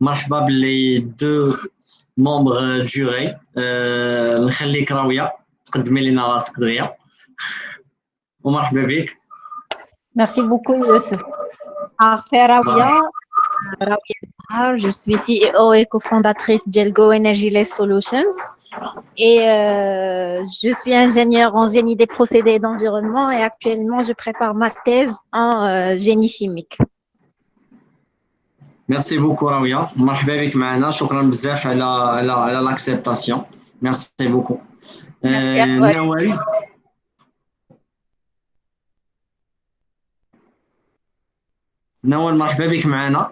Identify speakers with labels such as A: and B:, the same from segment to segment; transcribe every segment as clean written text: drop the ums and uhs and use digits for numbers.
A: مرحبا باللي دو ممبر جوري. نخليك راوية تقدمي لنا راسك دغيا ومرحبا بك.
B: Merci beaucoup, Youssef. Alors, c'est Rawia Bahar. Je suis CEO et cofondatrice d'Elgo Energy Less Solutions. Et je suis ingénieure en génie des procédés et d'environnement et actuellement, je prépare ma thèse en génie chimique.
A: Merci beaucoup راوية. مرحبا بك معنا. شكرا بزاف على l'acceptation. Merci beaucoup.
B: Merci à toi.
A: نوال مرحبا بك معنا.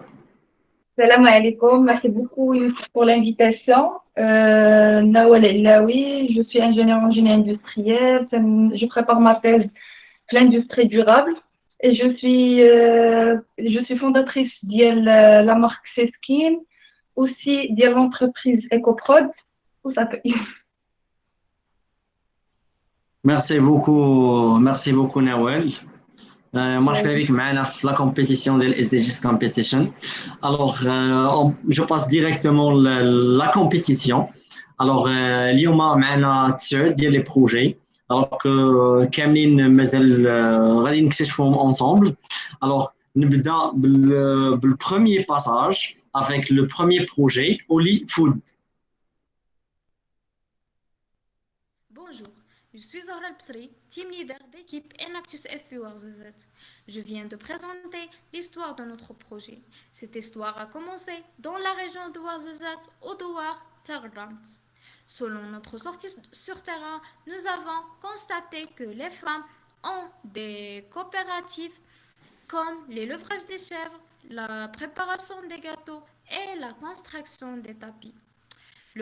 C: Salam alaikum, merci beaucoup Youssef pour l'invitation. Nawal Elawi, je suis ingénieure en génie industriel, je prépare ma thèse de l'industrie durable et je suis fondatrice de la marque Seskin, aussi de l'entreprise EcoProd.
A: Merci beaucoup Nawal. مرحبا بك معنا في la compétition ديال SDGs competition. Alors je passe directement la compétition. Alors اليوم معنا 9 ديال لي بروجي. alors que كاملين مازال غادي نكتشفوهم ensemble. alors نبدا بالpremier passage avec le premier projet Oli Food.
D: Bonjour, je suis Zahra Al-Bsri, team leader d'équipe Enactus FP WRZZ. Je viens de présenter l'histoire de notre projet. Cette histoire a commencé dans la région de WRZZ, au Douar, Tarrant. Selon notre sortie sur terrain, nous avons constaté que les femmes ont des coopératives comme l'élevage des chèvres, la préparation des gâteaux et la construction des tapis.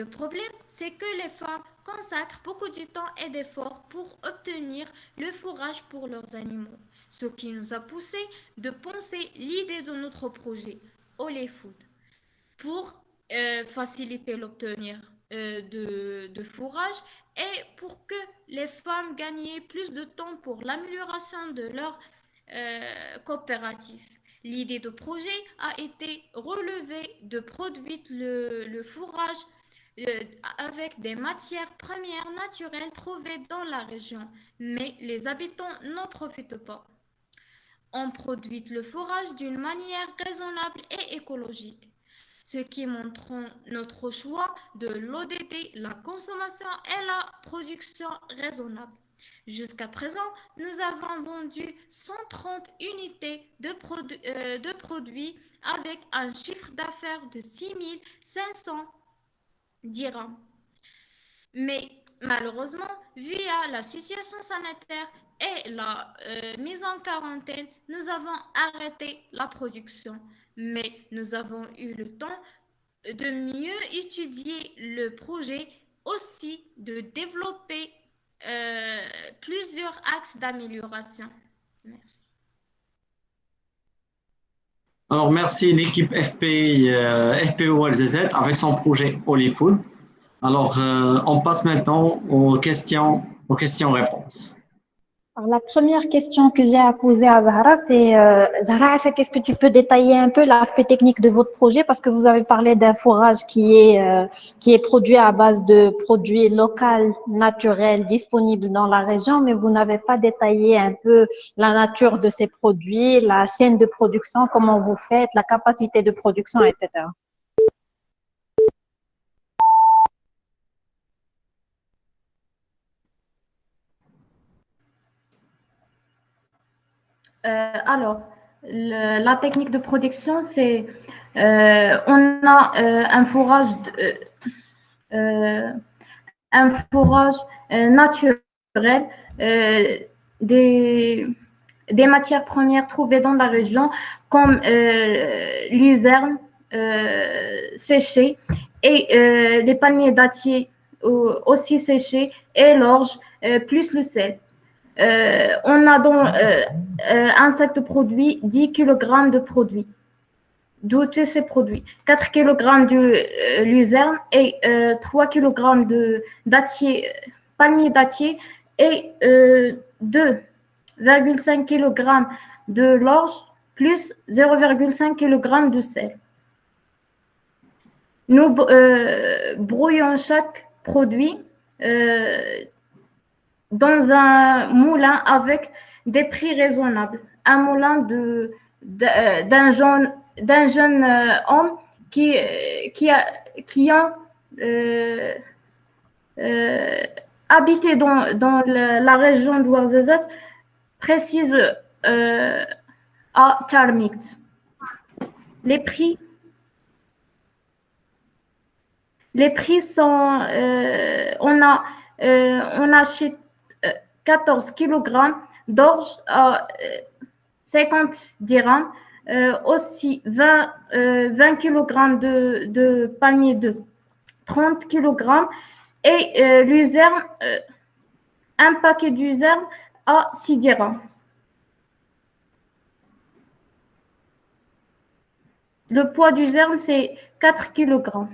D: Le problème, c'est que les femmes consacrent beaucoup de temps et d'efforts pour obtenir le fourrage pour leurs animaux, ce qui nous a poussé de penser l'idée de notre projet, Oli Food, pour faciliter l'obtenir de fourrage et pour que les femmes gagnent plus de temps pour l'amélioration de leur coopérative. L'idée de projet a été relevée de produire le fourrage avec des matières premières naturelles trouvées dans la région, mais les habitants n'en profitent pas. On produit le fourrage d'une manière raisonnable et écologique, ce qui montre notre choix de l'ODD, la consommation et la production raisonnable. Jusqu'à présent, nous avons vendu 130 unités de produits avec un chiffre d'affaires de 6 500 dirhams. Mais malheureusement, via la situation sanitaire et la mise en quarantaine, nous avons arrêté la production. Mais nous avons eu le temps de mieux étudier le projet, aussi de développer plusieurs axes d'amélioration. Merci.
A: Alors merci l'équipe FPO LZZ avec son projet Oli Food. Alors on passe maintenant aux questions-réponses.
B: Alors, la première question que j'ai à poser à Zahra, c'est Zahra, est-ce que tu peux détailler un peu l'aspect technique de votre projet parce que vous avez parlé d'un fourrage qui est produit à base de produits locaux, naturels, disponibles dans la région, mais vous n'avez pas détaillé un peu la nature de ces produits, la chaîne de production, comment vous faites, la capacité de production, etc.
E: Alors, la technique de production, c'est on a un fourrage naturel, des matières premières trouvées dans la région, comme luzerne séchée et les palmiers dattiers aussi séchés et l'orge plus le sel. On a dans un sac de produits 10 kg de produits. D'où tous ces produits. 4 kg de luzerne et 3 kg de dattier, palmier dattier et 2,5 kg de l'orge plus 0,5 kg de sel. Nous brouillons chaque produit dans un moulin avec des prix raisonnables. Un moulin d'un jeune homme qui a habité dans la région d'Ouarzazate, précise à Tarmigt. Les prix sont, on achète 14 kg d'orge à 50 dirhams, aussi 20 kg de palmier de 30 kg et luzerne, un paquet de luzerne à 6 dirhams. Le poids du luzerne, c'est 4 kg.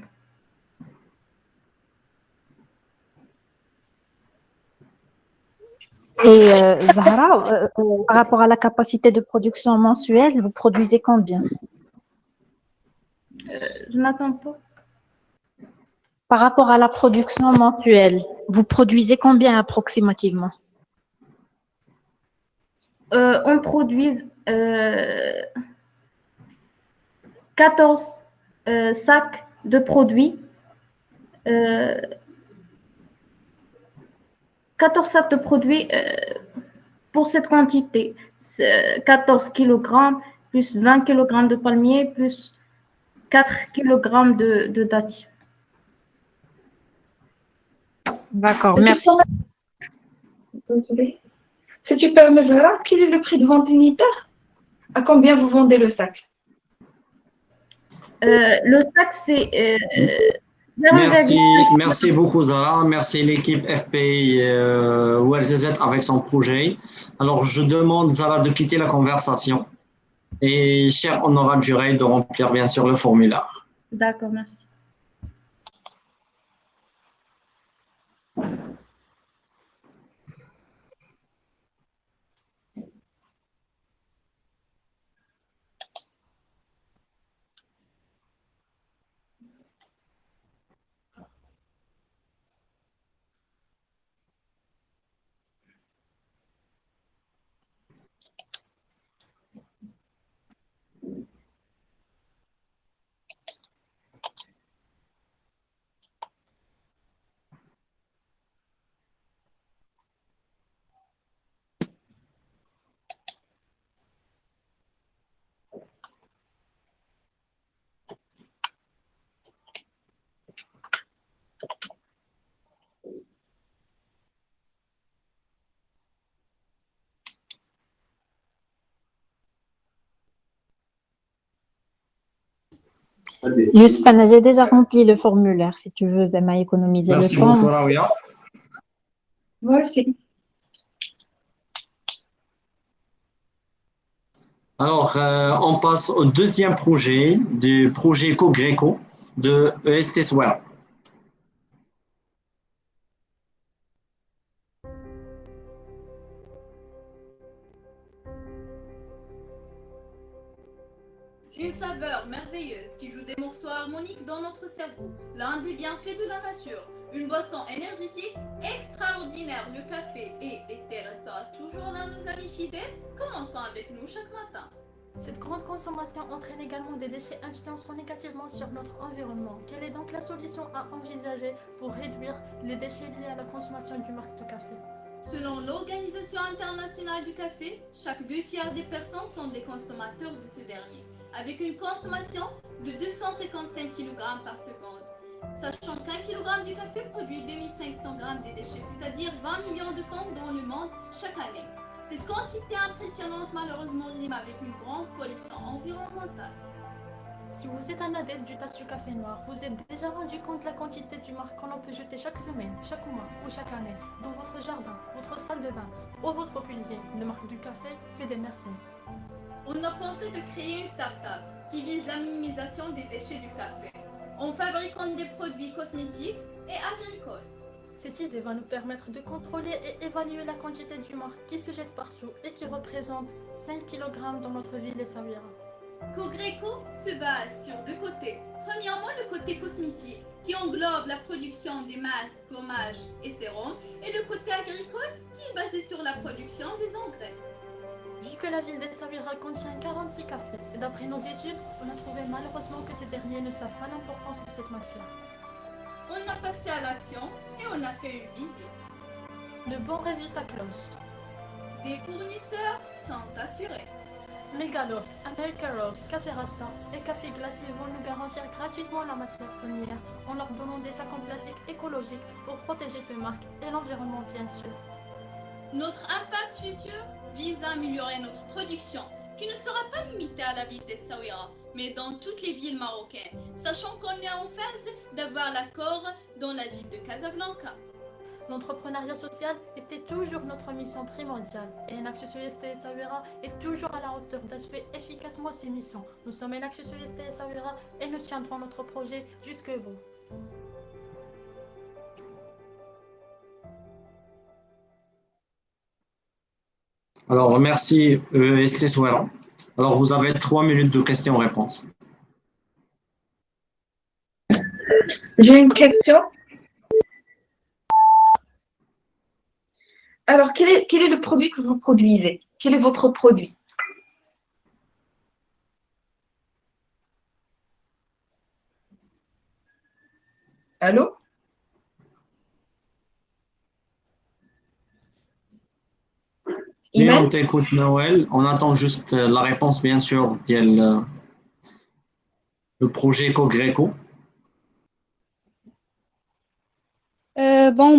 B: Et Zahra, par rapport à la capacité de production mensuelle, vous produisez combien?
E: Je n'attends pas.
B: Par rapport à la production mensuelle, vous produisez combien approximativement?
E: On produit 14 sacs de produits. 14 sacs de produits pour cette quantité. 14 kg plus 20 kg de palmier plus 4 kg de dattier.
B: D'accord, merci.
C: Si tu permets, Zahra, quel est le prix de vente unitaire? À combien vous vendez le sac?
E: Le sac, c'est...
A: Merci beaucoup Zara, merci l'équipe FPI Ouarzazate avec son projet. Alors je demande Zara de quitter la conversation et cher honorable juré de remplir bien sûr le formulaire.
E: D'accord, merci.
B: Youssef, j'ai déjà rempli le formulaire. Si tu veux, Zema, économiser
A: Merci
B: le temps.
A: beaucoup Rawia.
C: Moi aussi.
A: Alors on passe au deuxième projet du projet Cogreco de EST Swell.
F: Une saveur merveilleuse qui joue des morceaux harmoniques dans notre cerveau. L'un des bienfaits de la nature. Une boisson énergétique extraordinaire. Le café et thé restera toujours là, nos amis fidèles. Commençons avec nous chaque matin.
G: Cette grande consommation entraîne également des déchets influençant négativement sur notre environnement. Quelle est donc la solution à envisager pour réduire les déchets liés à la consommation du marque de café?
F: Selon l'Organisation internationale du café, chaque 2 tiers des personnes sont des consommateurs de ce dernier, avec une consommation de 255 kg par seconde. Sachant qu'un kilogramme de café produit 2500 g de déchets, c'est-à-dire 20 millions de tonnes dans le monde chaque année. Cette quantité impressionnante malheureusement rime avec une grande pollution environnementale.
G: Si vous êtes un adepte du tasse du café noir, vous êtes déjà rendu compte de la quantité du marque qu'on peut jeter chaque semaine, chaque mois ou chaque année dans votre jardin, votre salle de bain ou votre cuisine. Le marque du café fait des merveilles.
F: On a pensé de créer une start-up qui vise la minimisation des déchets du café en fabriquant des produits cosmétiques et agricoles.
G: Cette idée va nous permettre de contrôler et évaluer la quantité du marque qui se jette partout et qui représente 5 kg dans notre ville Essaouira.
F: Cogreco se base sur deux côtés. Premièrement, le côté cosmétique qui englobe la production des masques, gommages et sérums, et le côté agricole qui est basé sur la production des engrais.
G: Vu que la ville d'Essaouira contient 46 cafés, et d'après nos études, on a trouvé malheureusement que ces derniers ne savent pas l'importance de cette matière.
F: On a passé à l'action et on a fait une visite.
G: De bons résultats cloches.
F: Des fournisseurs sont assurés.
G: Megaloft, America Rose, Café Rasta et Café Glacé vont nous garantir gratuitement la matière première en leur donnant des sacs en plastique écologiques pour protéger ce marque et l'environnement bien sûr.
F: Notre impact futur vise à améliorer notre production qui ne sera pas limitée à la ville d'Essaouira, mais dans toutes les villes marocaines, sachant qu'on est en phase d'avoir l'accord dans la ville de Casablanca.
G: L'entrepreneuriat social était toujours notre mission primordiale et Enact SOS Essaouira est toujours à la hauteur d'achever efficacement ses missions. Nous sommes Enact SOS Essaouira et nous tiendrons notre projet jusqu'au bout.
A: Alors, merci Estée Souera. Alors, vous avez 3 minutes de questions-réponses.
C: J'ai une question. Alors, quel est le produit que vous produisez? Quel est votre produit? Allô?
A: Mais
C: Iman?
A: on t'écoute, Noël. On attend juste la réponse, bien sûr, le projet Cogreco.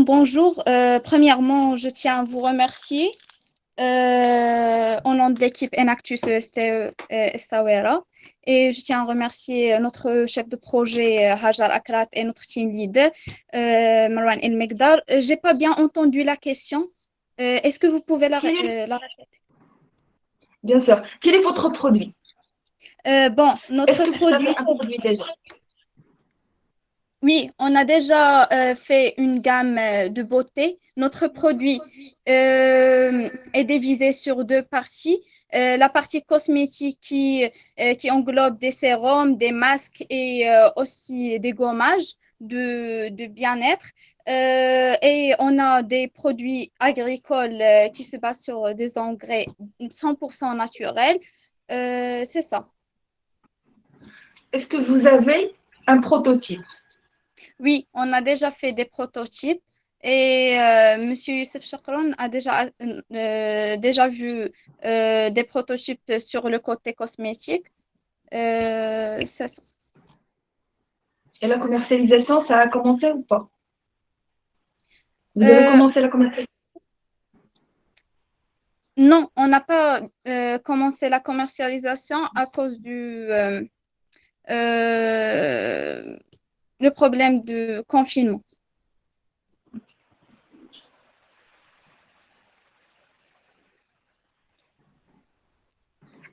H: Bonjour. Premièrement, je tiens à vous remercier au nom de l'équipe Enactus Essaouira. Et je tiens à remercier notre chef de projet Hajar Akrat et notre team leader Marwan El Megdar. J'ai pas bien entendu la question. Est-ce que vous pouvez la répéter?
C: Bien sûr. Quel est votre produit?
H: Notre
C: Est-ce que vous
H: produit.
C: avez un produit déjà?
H: Oui, on a déjà fait une gamme de beauté. Notre produit est divisé sur 2 parties. La partie cosmétique qui englobe des sérums, des masques et aussi des gommages de bien-être. Et on a des produits agricoles qui se basent sur des engrais 100% naturels. C'est ça.
C: Est-ce que vous avez un prototype?
H: Oui, on a déjà fait des prototypes et Monsieur Youssef Chakran a déjà vu des prototypes sur le côté cosmétique. C'est ça.
C: Et la commercialisation, ça a commencé ou pas? Vous avez commencé la commercialisation?
H: Non, on n'a pas commencé la commercialisation à cause du le problème de confinement.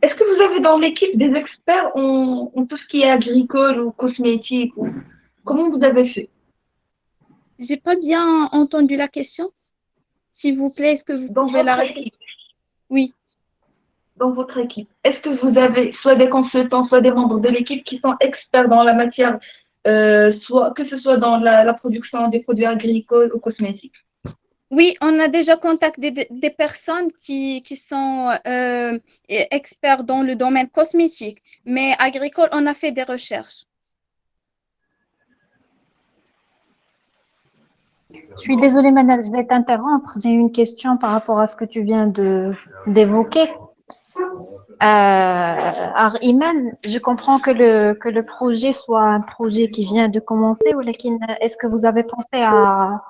C: Est-ce que vous avez dans l'équipe des experts en tout ce qui est agricole ou cosmétique Comment vous avez fait?
H: J'ai pas bien entendu la question. S'il vous plaît, est-ce que vous pouvez la répéter? Oui.
C: Dans votre équipe, est-ce que vous avez soit des consultants, soit des membres de l'équipe qui sont experts dans la matière, que ce soit dans la production des produits agricoles ou cosmétiques?
H: Oui, on a déjà contacté des personnes qui sont experts dans le domaine cosmétique, mais agricole, on a fait des recherches.
B: Je suis désolée, Manel, je vais t'interrompre. J'ai une question par rapport à ce que tu viens d'évoquer. Iman, je comprends que le projet soit un projet qui vient de commencer, ou est-ce que vous avez pensé à...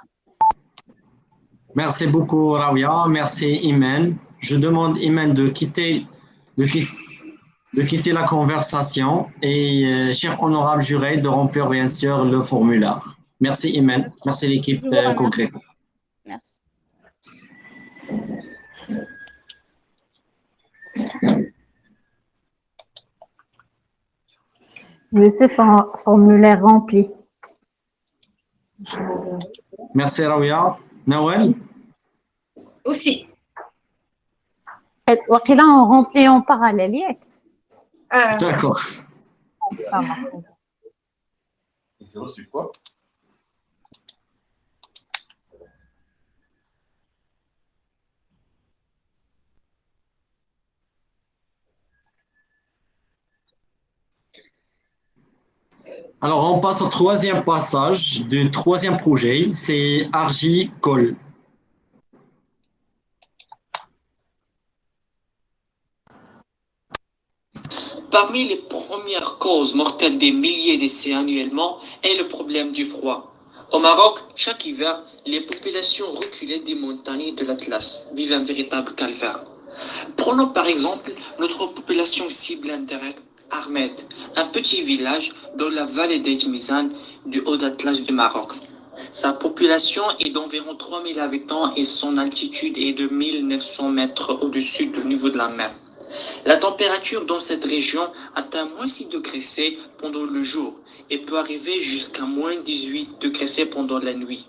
A: Merci beaucoup, Rawia. Merci, Iman. Je demande Iman de quitter de quitter la conversation et, cher honorable juré, de remplir bien sûr le formulaire. Merci Imen, merci l'équipe
H: Je vous remercie.
A: Concret.
H: Merci.
B: Youssef, formulaire rempli.
A: Merci Rawia. Nawel?
C: Aussi.
B: وقيلا on remplit en parallèle, ياك؟
A: D'accord.
B: Ça marche.
I: C'est quoi?
A: Alors, on passe au troisième passage du troisième projet, c'est Argy-Col.
J: Parmi les premières causes mortelles des milliers de décès annuellement est le problème du froid. Au Maroc, chaque hiver, les populations reculées des montagnes de l'Atlas vivent un véritable calvaire. Prenons par exemple notre population cible indirecte, Ahmed, un petit village dans la vallée d'Etmizan du haut d'Atlas du Maroc. Sa population est d'environ 3000 habitants et son altitude est de 1900 mètres au-dessus du niveau de la mer. La température dans cette région atteint moins 6 degrés C pendant le jour et peut arriver jusqu'à moins 18 degrés C pendant la nuit.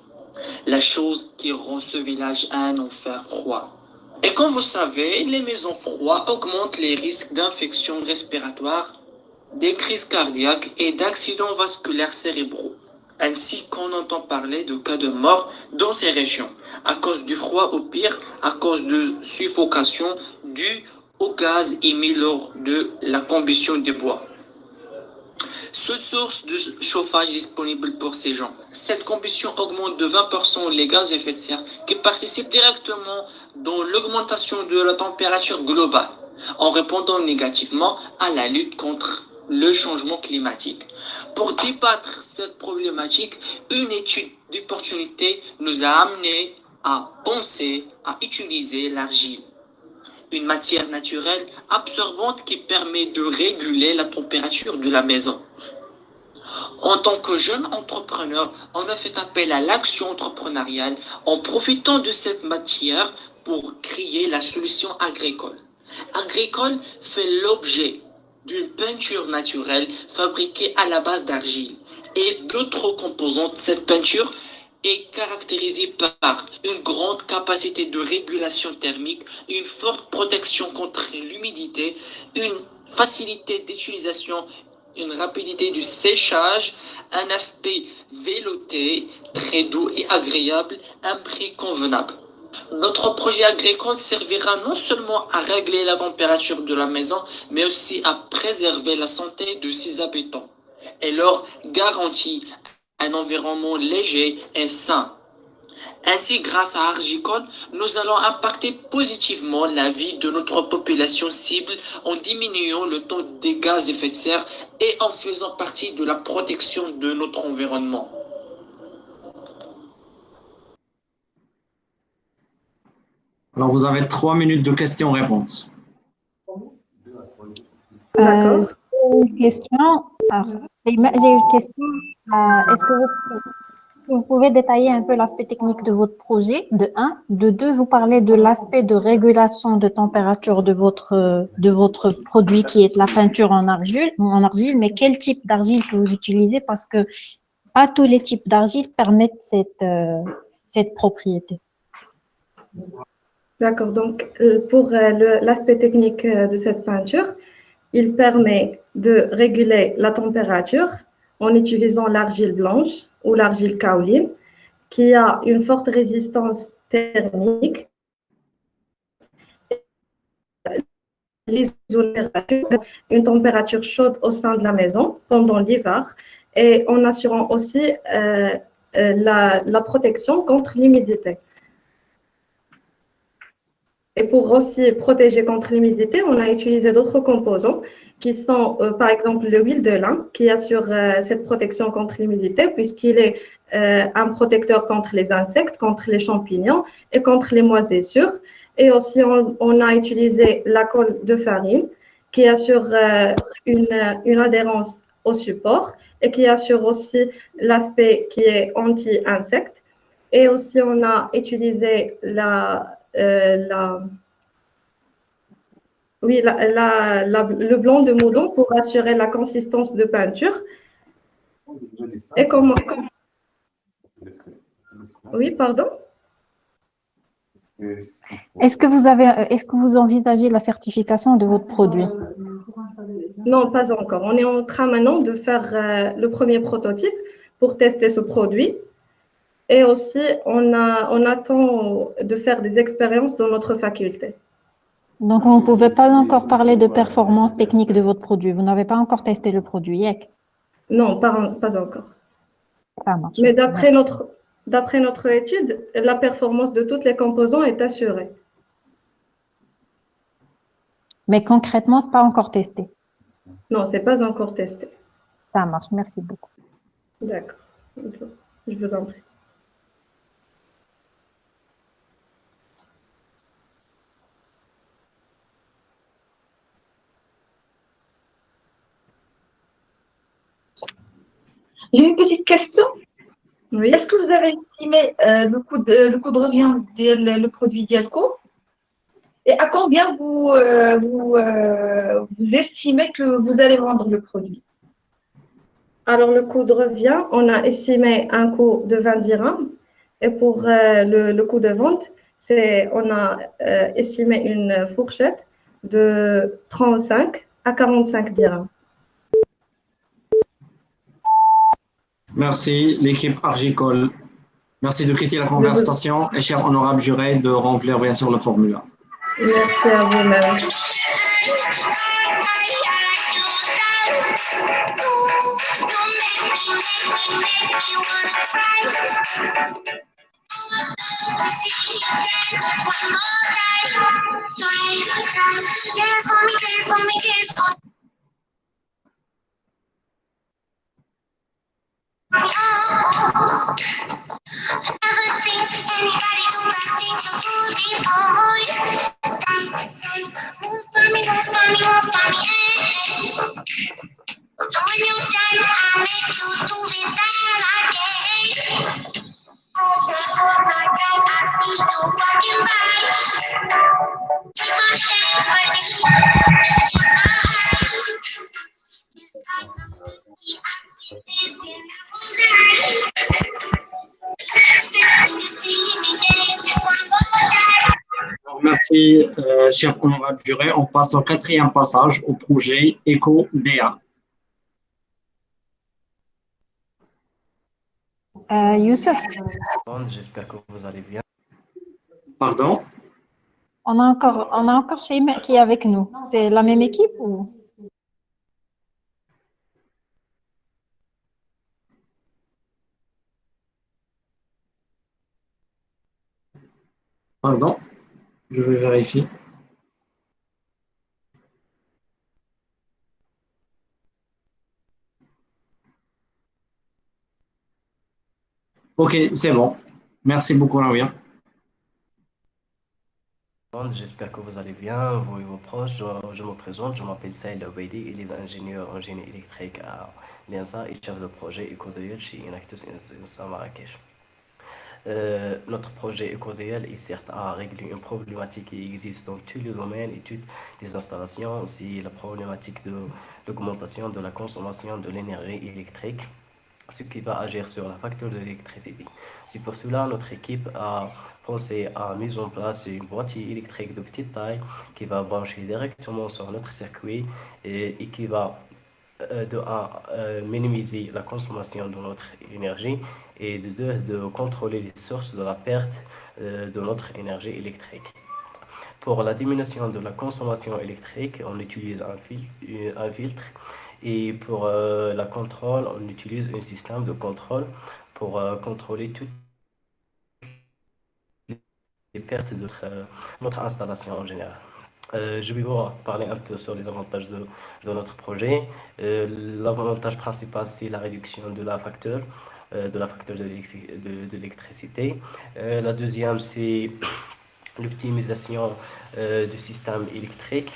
J: La chose qui rend ce village un enfer froid. Et comme vous savez, les maisons froides augmentent les risques d'infections respiratoires, des crises cardiaques et d'accidents vasculaires cérébraux, ainsi qu'on entend parler de cas de mort dans ces régions, à cause du froid ou pire, à cause de suffocation due au gaz émis lors de la combustion des bois. Seule source de chauffage disponible pour ces gens. Cette combustion augmente de 20% les gaz à effet de serre qui participent directement dans l'augmentation de la température globale en répondant négativement à la lutte contre le changement climatique. Pour débattre cette problématique, une étude d'opportunité nous a amené à penser à utiliser l'argile, une matière naturelle absorbante qui permet de réguler la température de la maison. En tant que jeune entrepreneur, on a fait appel à l'action entrepreneuriale en profitant de cette matière pour créer la solution agricole. Agricole fait l'objet d'une peinture naturelle fabriquée à la base d'argile et d'autres composantes. Cette peinture est caractérisée par une grande capacité de régulation thermique, une forte protection contre l'humidité, une facilité d'utilisation, une rapidité du séchage, un aspect velouté, très doux et agréable, un prix convenable. Notre projet agricole servira non seulement à régler la température de la maison, mais aussi à préserver la santé de ses habitants et leur garantit un environnement léger et sain. Ainsi, grâce à Argy-Col, nous allons impacter positivement la vie de notre population cible en diminuant le taux des gaz à effet de serre et en faisant partie de la protection de notre environnement.
A: Alors, vous avez 3 minutes de questions-réponses.
B: J'ai une question. J'ai une question. Est-ce que vous pouvez détailler un peu l'aspect technique de votre projet, de 1. De 2, vous parlez de l'aspect de régulation de température de votre produit qui est la peinture en argile, mais quel type d'argile que vous utilisez parce que pas tous les types d'argile permettent cette propriété.
K: D'accord, donc pour l'aspect technique de cette peinture, il permet de réguler la température en utilisant l'argile blanche ou l'argile kaoline, qui a une forte résistance thermique, l'isolation, une température chaude au sein de la maison pendant l'hiver, et en assurant aussi la protection contre l'humidité. Et pour aussi protéger contre l'humidité, on a utilisé d'autres composants qui sont, par exemple, l'huile de lin qui assure cette protection contre l'humidité puisqu'il est un protecteur contre les insectes, contre les champignons et contre les moisissures. Et aussi, on a utilisé la colle de farine qui assure une adhérence au support et qui assure aussi l'aspect qui est anti-insecte. Et aussi, on a utilisé le blanc de Moudon pour assurer la consistance de peinture. Et comment... Oui, pardon?
B: Est-ce que vous envisagez la certification de votre produit?
K: Non, pas encore. On est en train maintenant de faire le premier prototype pour tester ce produit. Et aussi, on attend de faire des expériences dans notre faculté.
B: Donc, vous ne pouvez pas encore parler de performance technique de votre produit. Vous n'avez pas encore testé le produit, Yek?
K: Non, pas encore.
B: Ça marche.
K: Mais d'après notre étude, la performance de tous les composants est assurée.
B: Mais concrètement, ce n'est pas encore testé.
K: Non, ce n'est pas encore testé.
B: Ça marche. Merci beaucoup.
K: D'accord. Je vous en prie.
C: J'ai une petite question.
K: Oui.
C: Est-ce que vous avez estimé le coût de revient le produit Dialco? Et à combien vous estimez que vous allez vendre le produit?
K: Alors, le coût de revient, on a estimé un coût de 20 dirhams. Et pour le coût de vente, on a estimé une fourchette de 35 à 45 dirhams.
A: Merci, l'équipe Argicole. Merci de quitter la conversation et cher honorable juré de remplir bien sûr le formulaire.
K: Merci à vous-même.
A: Merci, cher honorable juré. On passe au quatrième passage au projet EcoDA.
B: Youssef,
I: J'espère que vous allez bien.
A: Pardon?
B: on a encore Sheima qui est avec nous. C'est la même équipe ou?
A: Pardon? Je vais vérifier. Ok, c'est bon. Merci beaucoup, Ravia.
I: J'espère que vous allez bien, vous et vos proches. Je me présente, je m'appelle Saïd Obeidi, il est ingénieur en génie électrique à l'INSA et chef de projet EcoDL chez Inactus INSA Marrakech. Notre projet EcoDL est certes à régler une problématique qui existe dans tous les domaines et toutes les installations, c'est la problématique de l'augmentation de la consommation de l'énergie électrique, ce qui va agir sur la facture de l'électricité. C'est pour cela notre équipe a pensé à mise en place une boîtier électrique de petite taille qui va brancher directement sur notre circuit et qui va minimiser la consommation de notre énergie et de contrôler les sources de la perte de notre énergie électrique. Pour la diminution de la consommation électrique, on utilise un filtre. Et pour la contrôle, on utilise un système de contrôle pour contrôler toutes les pertes de notre installation en général. Je vais vous parler un peu sur les avantages de notre projet. L'avantage principal, c'est la réduction de la facture de l'électricité. La deuxième, c'est l'optimisation du système électrique.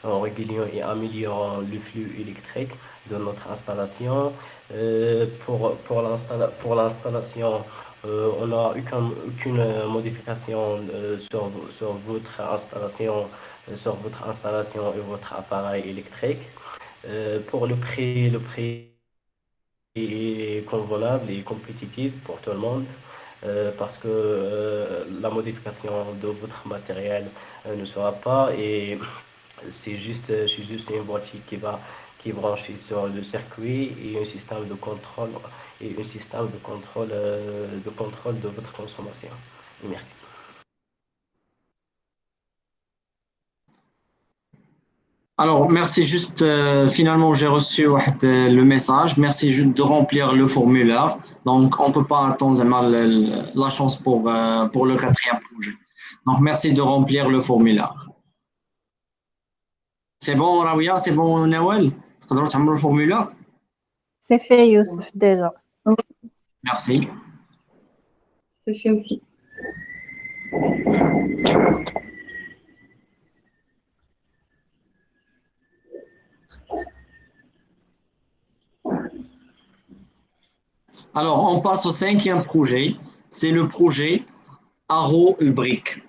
I: en régulant et améliorant le flux électrique de notre installation. Pour l'installation, on n'a aucune modification sur votre installation, et votre appareil électrique. Pour le prix est convenable et compétitif pour tout le monde. Parce que la modification de votre matériel ne sera pas, et c'est juste une boîtier qui est branchée sur le circuit et un système de contrôle de votre consommation. Et merci.
A: Alors, merci juste, finalement, j'ai reçu le message. Merci juste de remplir le formulaire. Donc, on ne peut pas attendre la chance pour le quatrième projet. Donc, merci de remplir le formulaire. C'est bon, Rawia? C'est bon, Nawel? تقدروا تعملوا le formulaire?
B: C'est fait, Youssef, déjà.
A: Merci.
C: C'est fait aussi.
A: Alors, on passe au cinquième projet. C'est le projet Aro le Brick.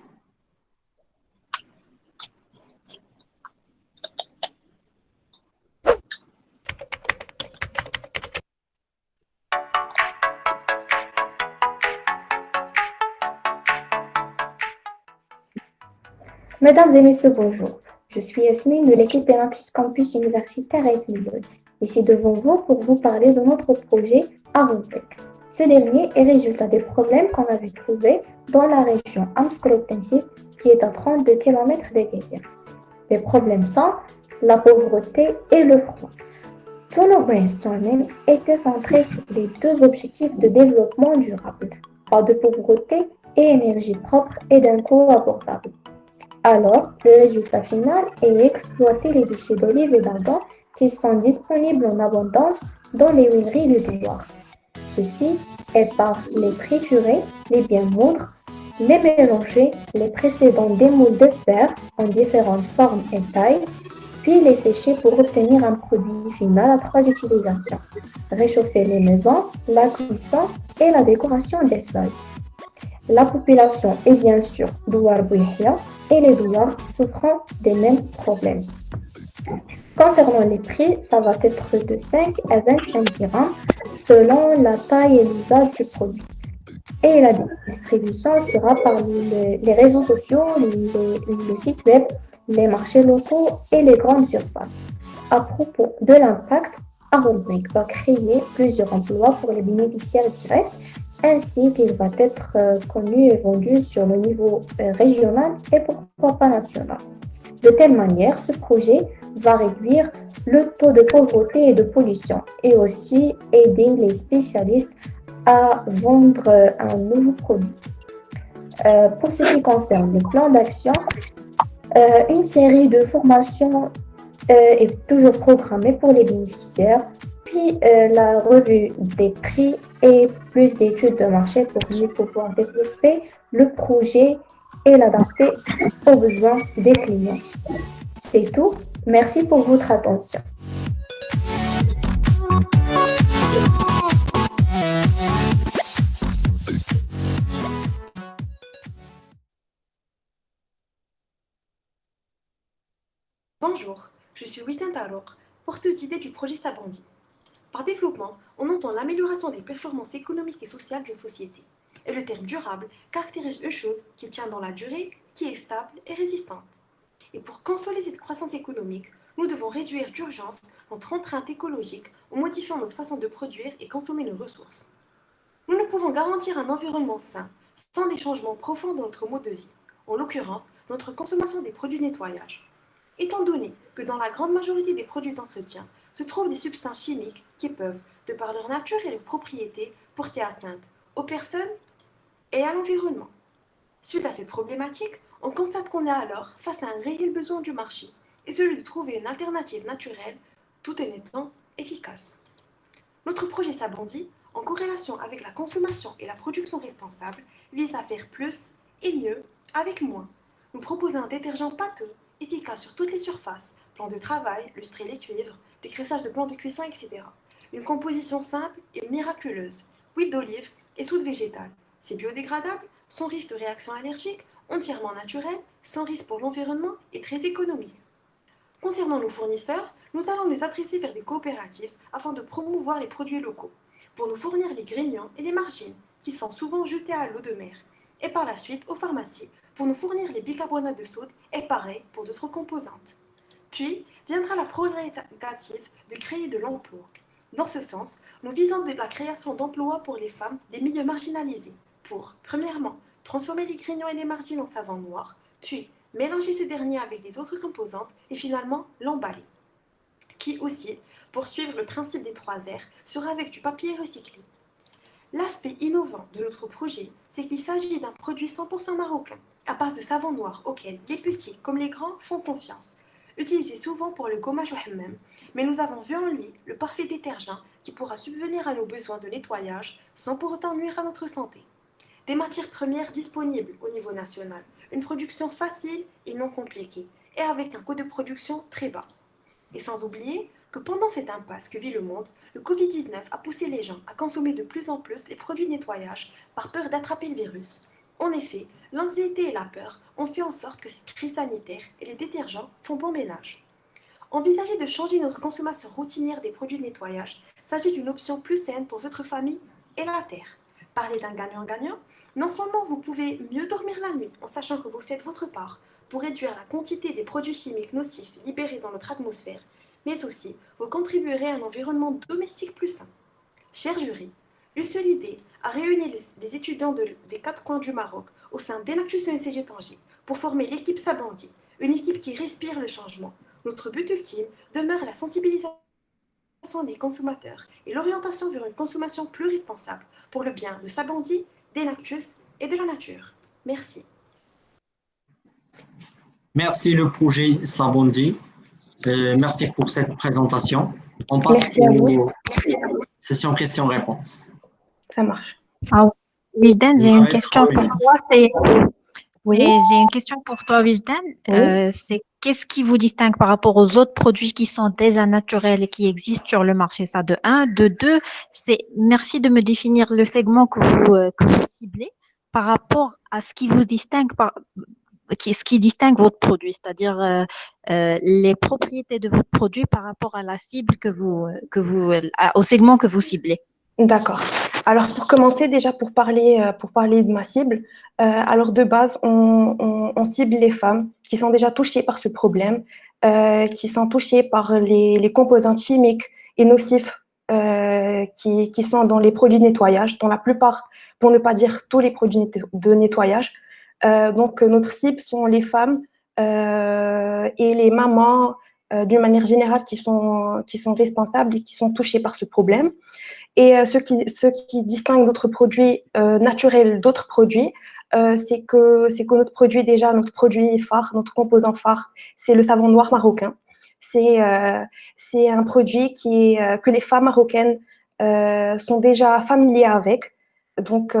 L: Mesdames et messieurs, bonjour. Je suis Yasmine de l'équipe Enactus Campus Universitaire à Esmilon, ici devant vous pour vous parler de notre projet Arobrick. Ce dernier est résultat des problèmes qu'on avait trouvés dans la région Amskrotensiv qui est à 32 km d'Egezia. Les problèmes sont la pauvreté et le froid. Tout le brainstorming était centré sur les deux objectifs de développement durable, pas de pauvreté et énergie propre et d'un coût abordable. Alors, le résultat final est exploiter les déchets d'olive et d'argan qui sont disponibles en abondance dans les huileries du terroir. Ceci est par les triturer, les bien moudre, les mélanger, les presser dans des moules de fer en différentes formes et tailles, puis les sécher pour obtenir un produit final à 3 utilisations. Réchauffer les maisons, la cuisson et la décoration des sols. La population est bien sûr douar bouihia et les douars souffrant des mêmes problèmes. Concernant les prix, ça va être de 5 à 25 dirhams selon la taille et l'usage du produit. Et la distribution sera par les réseaux sociaux, le site web, les marchés locaux et les grandes surfaces. À propos de l'impact, Arobrick va créer plusieurs emplois pour les bénéficiaires directs ainsi qu'il va être connu et vendu sur le niveau régional et pourquoi pas national. De telle manière, ce projet va réduire le taux de pauvreté et de pollution et aussi aider les spécialistes à vendre un nouveau produit. Pour ce qui concerne le plan d'action, une série de formations est toujours programmée pour les bénéficiaires, puis la revue des prix et plus d'études de marché pour mieux pouvoir développer le projet et l'adapter aux besoins des clients. C'est tout. Merci pour votre attention.
M: Bonjour, je suis Wistan Tarouk, porteuse d'idées du projet Sabandi. Par développement, on entend l'amélioration des performances économiques et sociales d'une société. Et le terme durable caractérise une chose qui tient dans la durée, qui est stable et résistante. Et pour consolider cette croissance économique, nous devons réduire d'urgence notre empreinte écologique en modifiant notre façon de produire et consommer nos ressources. Nous ne pouvons garantir un environnement sain sans des changements profonds dans notre mode de vie, en l'occurrence notre consommation des produits de nettoyage. Étant donné que dans la grande majorité des produits d'entretien se trouvent des substances chimiques qui peuvent, de par leur nature et leurs propriétés, porter atteinte aux personnes et à l'environnement. Suite à cette problématique, on constate qu'on est alors face à un réel besoin du marché, et celui de trouver une alternative naturelle tout en étant efficace. Notre projet Sabandi, en corrélation avec la consommation et la production responsable, vise à faire plus et mieux avec moins. Nous proposons un détergent pâteux, efficace sur toutes les surfaces, plan de travail, lustrer les cuivres, décraissage de plans de cuisson, etc. Une composition simple et miraculeuse. Huile d'olive et soude végétale. C'est biodégradable, sans risque de réaction allergique, entièrement naturel, sans risque pour l'environnement et très économique. Concernant nos fournisseurs, nous allons les adresser vers des coopératives afin de promouvoir les produits locaux, pour nous fournir les graignons et les margines, qui sont souvent jetés à l'eau de mer, et par la suite aux pharmacies, pour nous fournir les bicarbonates de soude et pareil pour d'autres composantes. Puis viendra la prérogative de créer de l'emploi. Dans ce sens, nous visons de la création d'emplois pour les femmes des milieux marginalisés, pour, premièrement, transformer les graignons et les margines en savon noir, puis mélanger ce dernier avec des autres composantes et finalement l'emballer, qui aussi, pour suivre le principe des 3 R, sera avec du papier recyclé. L'aspect innovant de notre projet, c'est qu'il s'agit d'un produit 100% marocain, à base de savon noir auquel les petits comme les grands font confiance, utilisé souvent pour le gommage au hammam, mais nous avons vu en lui le parfait détergent qui pourra subvenir à nos besoins de nettoyage sans pour autant nuire à notre santé. Des matières premières disponibles au niveau national, une production facile et non compliquée, et avec un coût de production très bas. Et sans oublier que pendant cette impasse que vit le monde, le Covid-19 a poussé les gens à consommer de plus en plus les produits de nettoyage par peur d'attraper le virus. En effet, l'anxiété et la peur ont fait en sorte que cette crise sanitaire et les détergents font bon ménage. Envisager de changer notre consommation routinière des produits de nettoyage s'agit d'une option plus saine pour votre famille et la terre. Parler d'un gagnant-gagnant, non seulement vous pouvez mieux dormir la nuit en sachant que vous faites votre part pour réduire la quantité des produits chimiques nocifs libérés dans notre atmosphère, mais aussi vous contribuerez à un environnement domestique plus sain. Cher jury, une seule idée a réuni les étudiants des 4 coins du Maroc au sein d'Enactus ESG Tanger pour former l'équipe Sabandi, une équipe qui respire le changement. Notre but ultime demeure la sensibilisation des consommateurs et l'orientation vers une consommation plus responsable pour le bien de Sabandi, d'Enactus et de la nature. Merci.
A: Merci le projet Sabondi. Merci pour cette présentation. On passe aux sessions questions-réponses.
K: Ça marche.
B: Ah, Wijdan, j'ai une question pour toi. J'ai une question pour toi, Wijdan. C'est qu'est-ce qui vous distingue par rapport aux autres produits qui sont déjà naturels et qui existent sur le marché? Ça, de 1. De 2, c'est merci de me définir le segment que vous ciblez par rapport à ce qui vous distingue ce qui distingue votre produit, c'est-à-dire les propriétés de votre produit par rapport à la cible au segment que vous ciblez.
K: D'accord. Alors, pour commencer, déjà, pour parler de ma cible, alors de base, on cible les femmes qui sont déjà touchées par ce problème, qui sont touchées par les composants chimiques et nocifs qui sont dans les produits de nettoyage, dans la plupart, pour ne pas dire tous les produits de nettoyage. Donc, notre cible sont les femmes et les mamans, d'une manière générale, qui sont responsables et qui sont touchées par ce problème. Et ce qui distingue notre produit naturel d'autres produits, c'est que notre produit phare, notre composant phare, c'est le savon noir marocain. C'est un produit que les femmes marocaines sont déjà familières avec. Donc,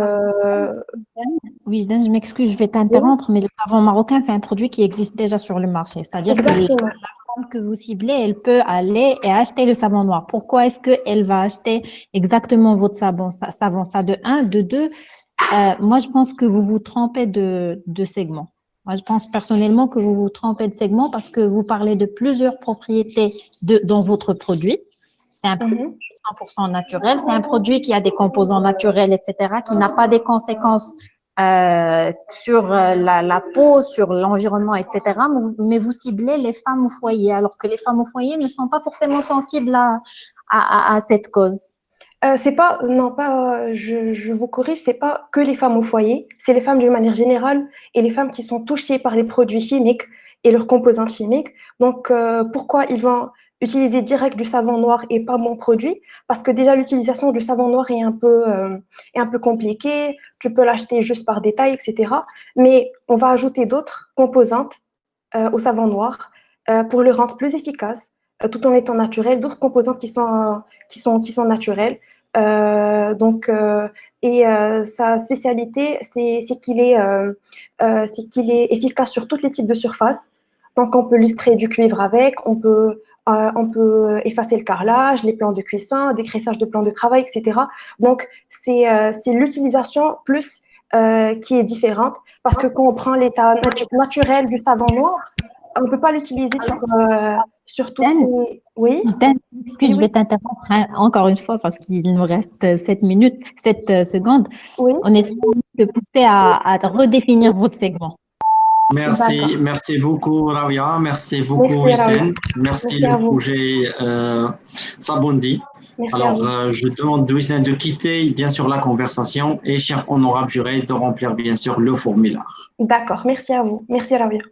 B: Wijdan, je m'excuse, je vais t'interrompre, mais le savon marocain, c'est un produit qui existe déjà sur le marché. C'est-à-dire que la femme que vous ciblez, elle peut aller et acheter le savon noir. Pourquoi est-ce qu'elle va acheter exactement votre savon? Ça de 1. De 2, moi, je pense que vous vous trompez de segment. Moi, je pense personnellement que vous vous trompez de segment parce que vous parlez de plusieurs propriétés dans votre produit. C'est un produit 100% naturel, c'est un produit qui a des composants naturels, etc., qui n'a pas des conséquences sur la peau, sur l'environnement, etc., mais vous ciblez les femmes au foyer, alors que les femmes au foyer ne sont pas forcément sensibles à cette cause.
K: Je vous corrige, c'est pas que les femmes au foyer, c'est les femmes d'une manière générale et les femmes qui sont touchées par les produits chimiques et leurs composants chimiques. Donc, pourquoi ils vont utiliser direct du savon noir et pas mon produit? Parce que déjà, l'utilisation du savon noir est un peu compliquée. Tu peux l'acheter juste par détail, etc. Mais on va ajouter d'autres composantes au savon noir pour le rendre plus efficace, tout en étant naturel. D'autres composantes qui sont naturelles. Sa spécialité, c'est qu'il est efficace sur tous les types de surfaces. Donc, on peut lustrer du cuivre avec, on peut effacer le carrelage, les plans de cuisson, dégraissage de plans de travail, etc. Donc, c'est l'utilisation plus qui est différente parce que quand on prend l'état naturel du savon noir, on ne peut pas l'utiliser sur toutes
B: Dan,
K: ces... Oui,
B: Dan, excuse,
K: oui,
B: je vais
K: oui,
B: t'interrompre encore une fois parce qu'il nous reste 7 minutes, 7 secondes.
K: oui.
B: On est en train de pousser à redéfinir votre segment.
A: Merci,
K: D'accord.
A: merci beaucoup Ravia, merci beaucoup
K: Merci, Raoul.
A: Wissem, merci
K: Merci à
A: le
K: vous.
A: projet Sabondi.
K: Merci à
A: Alors,
K: vous.
A: je demande de Wissem de quitter bien sûr la conversation et cher honorable juré de remplir bien sûr le formulaire.
K: D'accord. Merci à vous. Merci, Raoul.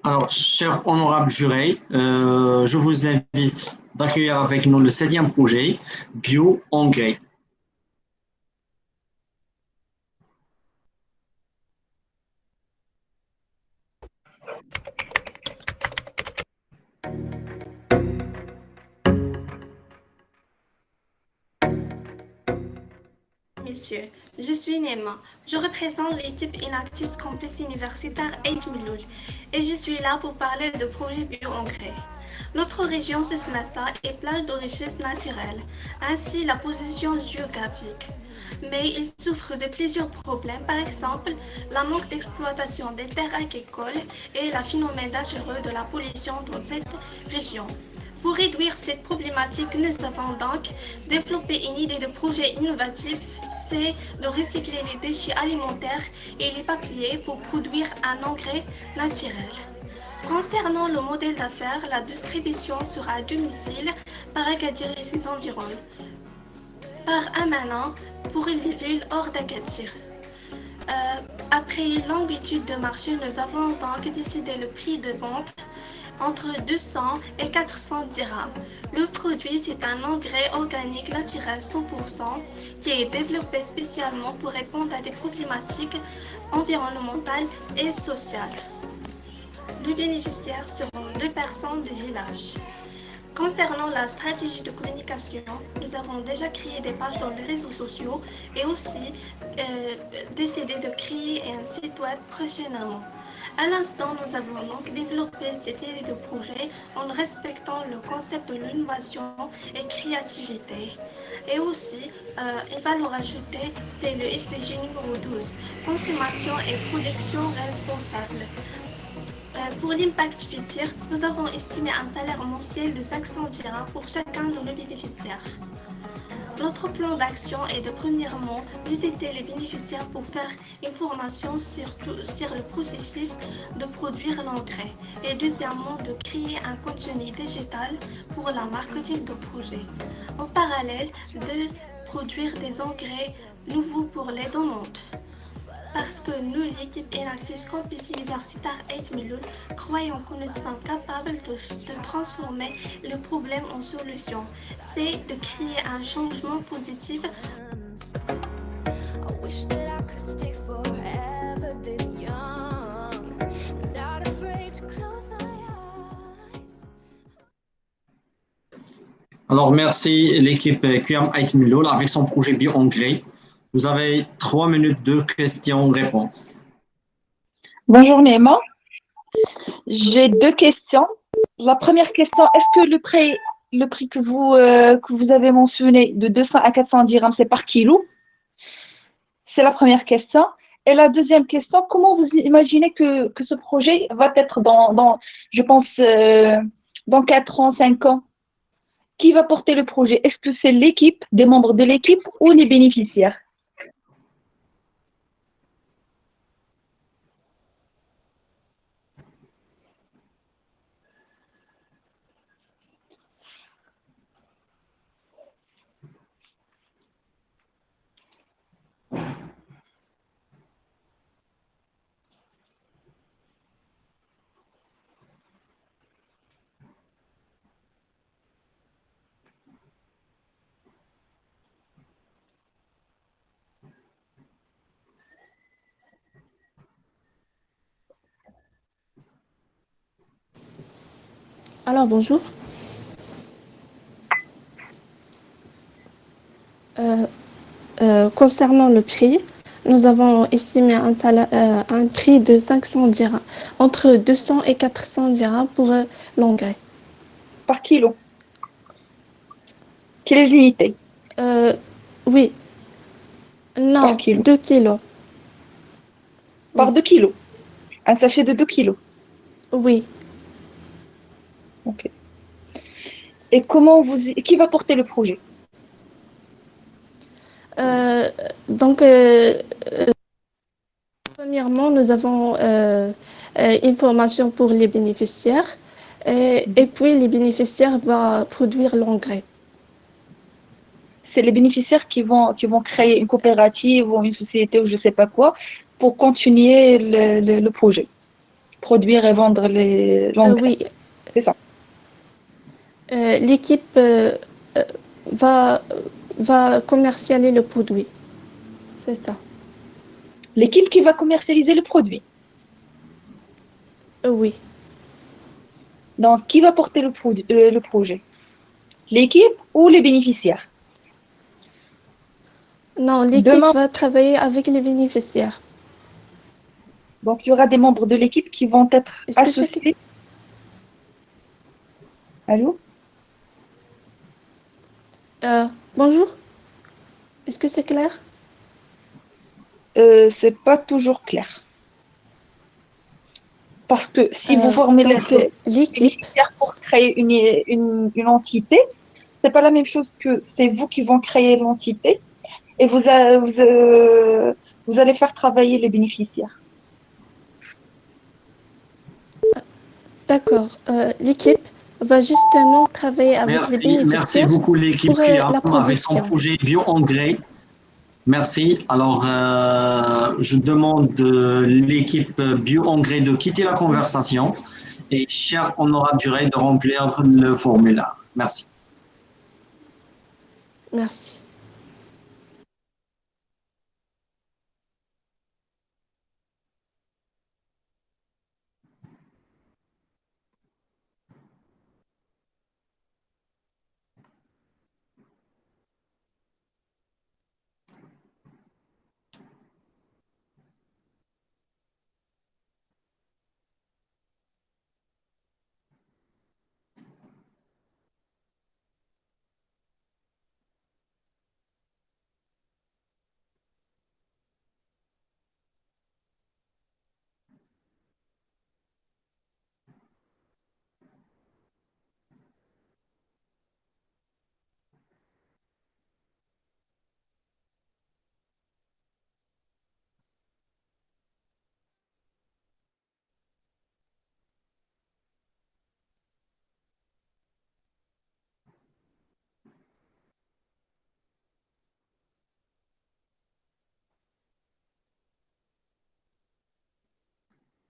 A: Alors, cher honorable juré, je vous invite d'accueillir avec nous le septième projet, Bio-Engrais.
N: Messieurs, je suis Nema. Je représente l'équipe Inactus Campus Universitaire Ait Miloul et je suis là pour parler de projet bio-engrais. Notre région Susmassa est pleine de richesses naturelles, ainsi la position géographique. Mais il souffre de plusieurs problèmes, par exemple la manque d'exploitation des terres agricoles et le phénomène dangereux de la pollution dans cette région. Pour réduire cette problématique, nous avons donc développé une idée de projet innovatif, c'est de recycler les déchets alimentaires et les papiers pour produire un engrais naturel. Concernant le modèle d'affaires, la distribution sera à domicile par Agadir et ses environs, par Amana pour une ville hors d'Agadir. Après une longue étude de marché, nous avons donc décidé le prix de vente entre 200 et 400 dirhams. Le produit, c'est un engrais organique naturel 100% qui est développé spécialement pour répondre à des problématiques environnementales et sociales. Les bénéficiaires seront 2 personnes du village. Concernant la stratégie de communication, nous avons déjà créé des pages dans les réseaux sociaux et aussi décidé de créer un site web prochainement. À l'instant, nous avons donc développé cette idée de projet en respectant le concept de l'innovation et créativité. Et aussi, une valeur ajoutée, c'est le SDG numéro 12, consommation et production responsable. Pour l'impact futur, nous avons estimé un salaire mensuel de 500 dirhams pour chacun de nos bénéficiaires. Notre plan d'action est de premièrement visiter les bénéficiaires pour faire une formation sur le processus de produire l'engrais et deuxièmement de créer un contenu digital pour la marketing de projet. En parallèle, de produire des engrais nouveaux pour les demandes. Parce que nous, l'équipe Inactus Campus Universitaire Ait Miloul, croyons que nous sommes capables de transformer les problèmes en solutions. C'est de créer un changement positif.
A: Alors, merci l'équipe QM Ait Miloul avec son projet Bio-Engrais. Vous avez 3 minutes de questions-réponses.
C: Bonjour Néma, j'ai 2 questions. La première question, est-ce que le prix que vous avez mentionné de 200 à 400 dirhams, c'est par kilo? C'est la première question. Et la deuxième question, comment vous imaginez que ce projet va être je pense, dans 4 ans, 5 ans? Qui va porter le projet? Est-ce que c'est l'équipe, des membres de l'équipe ou les bénéficiaires?
O: Alors, bonjour. Euh, concernant le prix, nous avons estimé un prix de 500 dirhams, entre 200 et 400 dirhams pour l'engrais.
P: Par kilo. Quelle est l'unité?
O: Oui,
P: Par
O: non,
P: kilo.
O: 2 kilos.
P: Par
O: Oui,
P: 2 kilos. Un sachet de 2 kilos.
O: oui.
P: Ok. Et qui va porter le projet?
O: Euh, donc, premièrement, nous avons une formation pour les bénéficiaires et puis les bénéficiaires vont produire l'engrais.
P: C'est les bénéficiaires qui vont créer une coopérative ou une société ou je sais pas quoi pour continuer le projet. Produire et vendre l'engrais.
O: Oui,
P: C'est ça.
O: l'équipe euh, va, va commercialiser le produit. C'est ça.
P: L'équipe qui va commercialiser le produit.
O: Oui.
P: Donc, qui va porter le projet? L'équipe ou les bénéficiaires?
O: Non, l'équipe
P: Demain,
O: va travailler avec les bénéficiaires.
P: donc il y aura des membres de l'équipe qui vont être
O: Est-ce que c'est...
P: associés. Allô?
O: Bonjour, est-ce que c'est clair?
P: C'est pas toujours clair. Parce que si vous formez
O: Donc,
P: les
O: l'équipe,
P: bénéficiaires pour créer une entité, c'est pas la même chose que c'est vous qui vont créer l'entité et vous allez faire travailler les bénéficiaires.
O: d'accord, l'équipe va justement travailler avec les
A: Merci, merci
O: bénéficiaires
A: beaucoup l'équipe
O: pour
A: QIAM
O: la
A: avec son
O: production.
A: projet bio-engrais. Merci. Alors, je demande de l'équipe bio-engrais de quitter la conversation et Cher, on aura duré de remplir le formulaire. Merci.
O: Merci.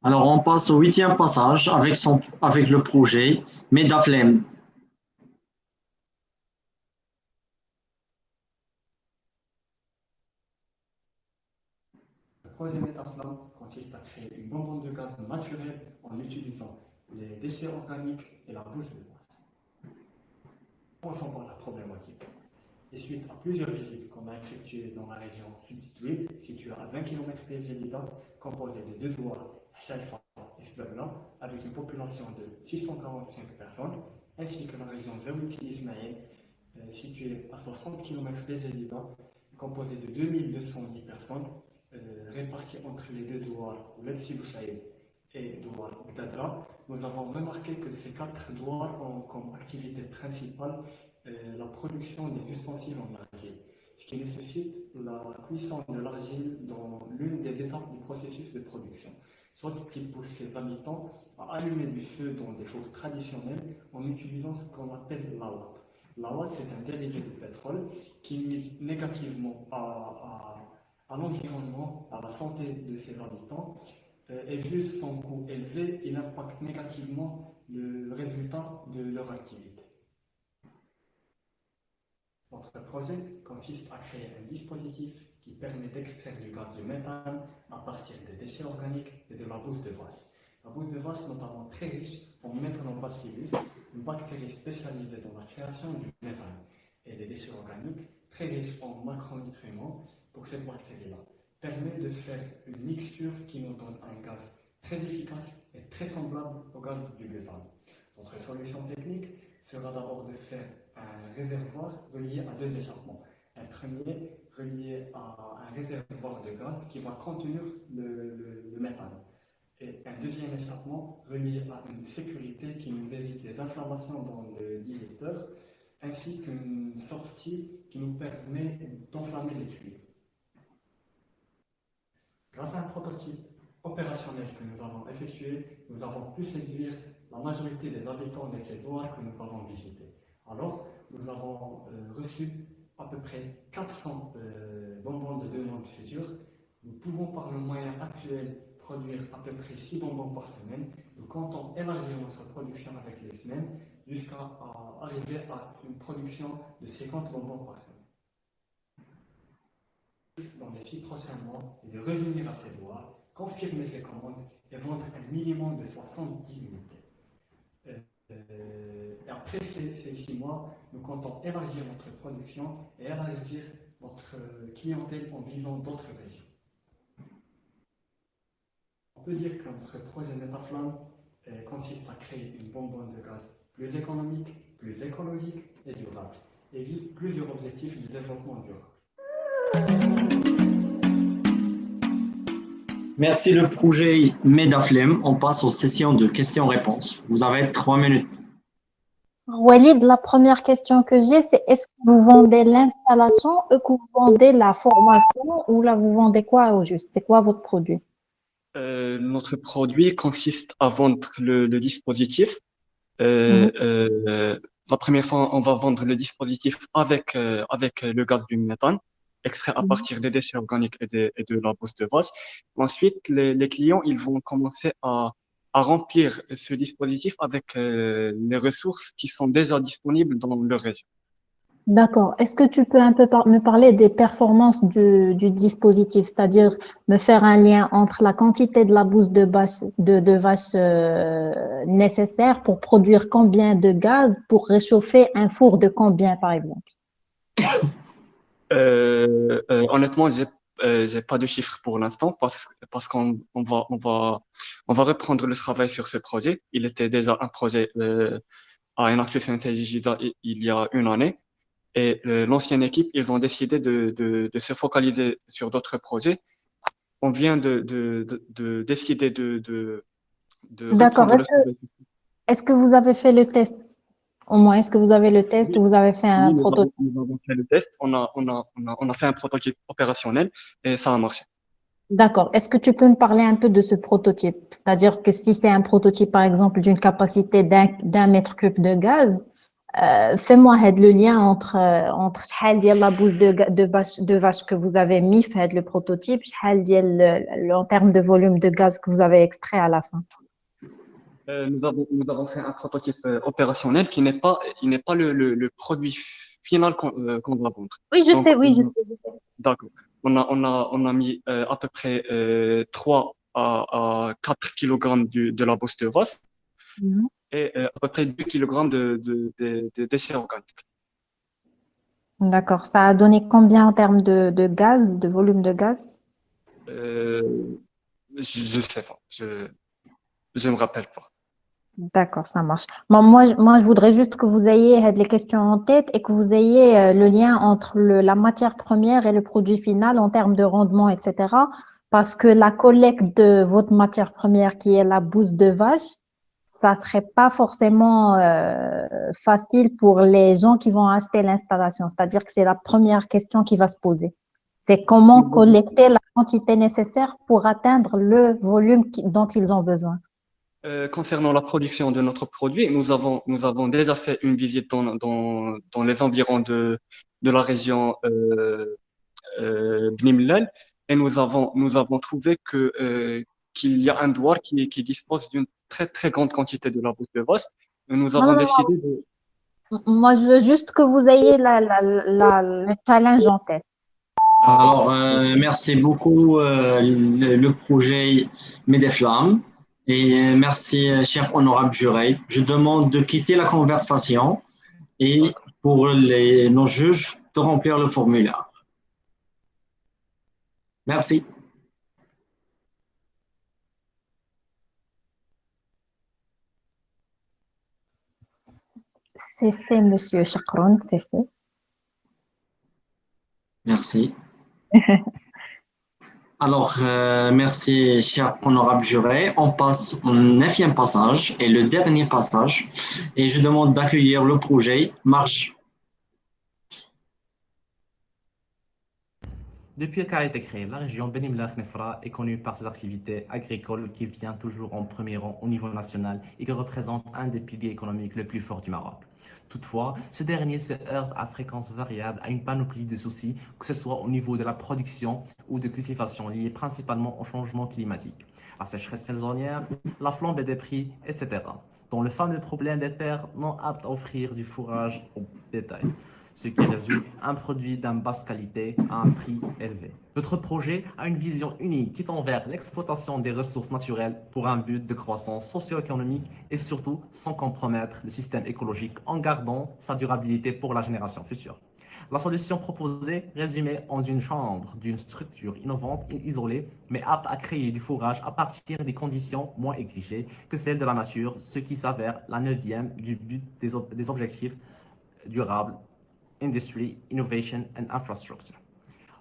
A: Alors, on passe au 8e passage avec le projet Medaflem.
Q: Le projet Métaflamme consiste à créer une bonbonne de gaz naturelle en utilisant les déchets organiques et la bouse de bois. Commençons par la problématique. Et suite à plusieurs visites qu'on a effectuées dans la région substituée, située à 20 km de Gelida, composée de deux douars, Chalfa et Slabna, avec une population de 645 personnes, ainsi que la région Zawiti d'Ismaël, située à 60 km de Gelida, composée de 2210 personnes, réparties entre les deux douars, Ouled Sibouchaïd et douar Gdadra. Nous avons remarqué que ces quatre douars ont comme activité principale la production des ustensiles en argile, ce qui nécessite la cuisson de l'argile dans l'une des étapes du processus de production, soit ce qui pousse ses habitants à allumer du feu dans des fours traditionnels en utilisant ce qu'on appelle l'awad. L'awad, c'est un dérivé du pétrole qui nuise négativement à l'environnement, à la santé de ses habitants, et vu son coût élevé, il impacte négativement le résultat de leur activité. Notre projet consiste à créer un dispositif qui permet d'extraire du gaz du méthane à partir des déchets organiques et de la bouse de vache. La bouse de vache, notamment très riche en Methanobacillus, une bactérie spécialisée dans la création du méthane, et les déchets organiques, très riches en macronutriments pour cette bactérie-là, permet de faire une mixture qui nous donne un gaz très efficace et très semblable au gaz du butane. Notre solution technique sera d'abord de faire un réservoir relié à deux échappements. Un premier relié à un réservoir de gaz qui va contenir le méthane. Et un deuxième échappement relié à une sécurité qui nous évite les inflammations dans le digesteur, ainsi qu'une sortie qui nous permet d'enflammer les tuyaux. Grâce à un prototype opérationnel que nous avons effectué, nous avons pu séduire la majorité des habitants de ces bois que nous avons visités. Alors, nous avons reçu à peu près 400 bonbons de demande future. Nous pouvons par nos moyens actuels produire à peu près 6 bonbons par semaine. Nous comptons élargir notre production avec les semaines jusqu'à arriver à une production de 50 bonbons par semaine. Dans les 6 prochains mois, et de revenir à ces bois, confirmer ces commandes et vendre un minimum de 70 unités. Et après ces 6 mois, nous comptons élargir notre production et élargir notre clientèle en visant d'autres régions. On peut dire que notre projet Metaflamme consiste à créer une bonbonne de gaz plus économique, plus écologique et durable, et vise plusieurs objectifs de développement durable.
A: Merci le projet Medaflem. On passe aux sessions de questions-réponses. Vous avez 3 minutes.
B: Walid, la première question que j'ai, c'est est-ce que vous vendez l'installation ou que vous vendez la formation ou là vous vendez quoi au juste? C'est quoi votre produit?
R: Notre produit consiste à vendre le dispositif. La première fois, on va vendre le dispositif avec le gaz du méthane, extrait à partir des déchets organiques et de la bouse de vache. Ensuite, les clients, ils vont commencer à remplir ce dispositif avec les ressources qui sont déjà disponibles dans leur région.
B: D'accord. Est-ce que tu peux un peu me parler des performances du dispositif, c'est-à-dire me faire un lien entre la quantité de la bouse de vache nécessaire pour produire combien de gaz pour réchauffer un four de combien, par exemple?
R: Honnêtement, j'ai pas de chiffres pour l'instant parce qu'on va reprendre le travail sur ce projet. Il était déjà un projet à Enactus Giza il y a une année. Et l'ancienne équipe, ils ont décidé de se focaliser sur d'autres projets. On vient de décider de
B: D'accord.
R: reprendre le travail.
B: Est-ce que vous avez fait le test? Au moins, est-ce que vous avez le test ou vous avez fait un prototype?
R: Nous avons fait le test. On a fait un prototype opérationnel et ça a marché.
B: D'accord. Est-ce que tu peux me parler un peu de ce prototype? C'est-à-dire que si c'est un prototype, par exemple, d'une capacité d'un mètre cube de gaz, fais-moi le lien entre شحال ديال la bouse de vache que vous avez mis fait le prototype, شحال ديال en termes de volume de gaz que vous avez extrait à la fin.
R: Nous avons fait un prototype opérationnel qui n'est pas le produit final qu'on va vendre.
B: Oui, je sais, oui, je sais.
R: D'accord. On a mis à peu près 3 à 4 kg de la bouse de vache. Et à peu près 2 kg de déchets organiques.
B: D'accord. Ça a donné combien en termes de gaz, de volume de gaz?
R: Je sais pas. Je me rappelle pas.
B: D'accord, ça marche. Bon, moi, je voudrais juste que vous ayez les questions en tête et que vous ayez le lien entre la matière première et le produit final en termes de rendement, etc. Parce que la collecte de votre matière première, qui est la bouse de vache, ça serait pas forcément facile pour les gens qui vont acheter l'installation. C'est-à-dire que c'est la première question qui va se poser. C'est comment collecter la quantité nécessaire pour atteindre le volume dont ils ont besoin.
R: Concernant la production de notre produit, nous avons déjà fait une visite dans les environs de la région Bni Mellal et nous avons trouvé qu'il y a un douar qui dispose d'une très très grande quantité de la bouse de vache. Nous avons décidé de...
B: Moi, je veux juste que vous ayez le challenge en tête.
A: Alors, merci beaucoup le projet Medeflamme. Et merci, cher honorable juré. Je demande de quitter la conversation et pour nos juges de remplir le formulaire. Merci.
B: C'est fait, monsieur Chakron, c'est fait.
A: Merci. Alors, merci, cher honorable juré. On passe au 9e passage et le dernier passage. Et je demande d'accueillir le projet Marche.
S: Depuis qu'elle a été créée, la région Beni Mellach-Nefra est connue par ses activités agricoles qui vient toujours en premier rang au niveau national et qui représente un des piliers économiques les plus forts du Maroc. Toutefois, ce dernier se heurte à fréquence variable à une panoplie de soucis, que ce soit au niveau de la production ou de cultivation liés principalement au changement climatique, la sécheresse saisonnière, la flambée des prix, etc. Dont le fameux problème des terres non aptes à offrir du fourrage au bétail, ce qui résulte un produit d'une basse qualité à un prix élevé. Notre projet a une vision unique qui tend vers l'exploitation des ressources naturelles pour un but de croissance socio-économique et surtout sans compromettre le système écologique en gardant sa durabilité pour la génération future. La solution proposée résumée en une chambre d'une structure innovante et isolée, mais apte à créer du fourrage à partir des conditions moins exigées que celles de la nature, ce qui s'avère la 9e du but des objectifs durables Industry, Innovation and Infrastructure.